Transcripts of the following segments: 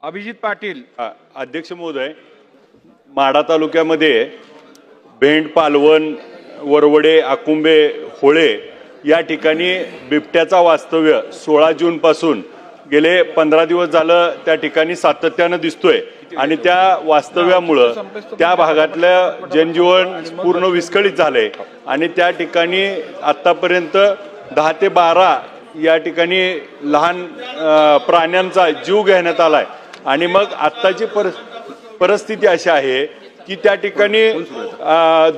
अभिजित पाटील। अध्यक्ष महोदय, माढा तालुक्यामध्ये भेंड, पालवण, वरवडे, आकुंबे, होळे या ठिकाणी बिबट्याचा वास्तव्य 16 जून पासून गेले 15 दिवस झालं त्या ठिकाणी सातत्यानं दिसतोय आणि त्या वास्तव्यामुळे त्या भागातलं जनजीवन पूर्ण विस्कळीत झालंय आणि त्या ठिकाणी आतापर्यंत 10 ते 12 या ठिकाणी लहान प्राण्यांचा जीव घेण्यात आलाय आणि मग आत्ताची परिस्थिती अशी आहे की त्या ठिकाणी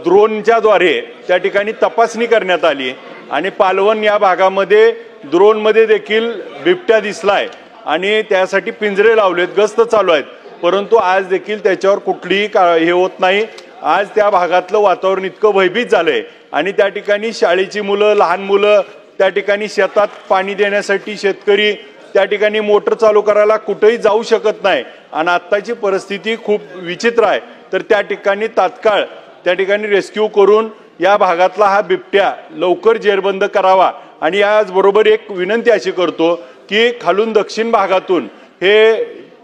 ड्रोनच्या द्वारे त्या ठिकाणी तपासणी करण्यात आली आणि पालवण या भागामध्ये ड्रोनमध्ये देखील बिबट्या दिसलाय आणि त्यासाठी पिंजरे लावलेत, गस्त चालू आहेत, परंतु आज देखील त्याच्यावर कुठलीही हे होत नाही। आज त्या भागातलं वातावरण इतकं भयभीत झालंय आणि त्या ठिकाणी शाळेची मुलं, लहान मुलं त्या ठिकाणी शेतात पाणी देण्यासाठी शेतकरी त्या ठिकाणी मोटर चालू करायला कुठेही जाऊ शकत नाही आणि आत्ताची परिस्थिती खूप विचित्र आहे। तर त्या ठिकाणी तात्काळ त्या ठिकाणी रेस्क्यू करून या भागातला हा बिबट्या लवकर जेरबंद करावा आणि याचबरोबर एक विनंती अशी करतो की खालून दक्षिण भागातून हे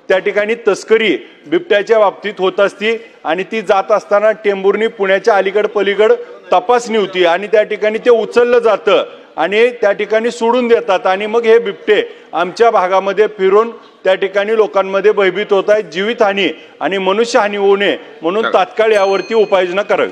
त्या ठिकाणी तस्करी बिबट्याच्या बाबतीत होत असती आणि ती जात असताना टेंभुर्णी पुण्याच्या अलीकड पलीकड तपासणी होती आणि त्या ठिकाणी ते उचललं जातं आणि त्या ठिकाणी सोडून देतात आणि मग हे बिबटे आमच्या भागामध्ये फिरून त्या ठिकाणी लोकांमध्ये भयभीत होत आहेत। जीवितहानी आणि मनुष्यहानी होऊ नये म्हणून तात्काळ यावरती उपाययोजना करावी।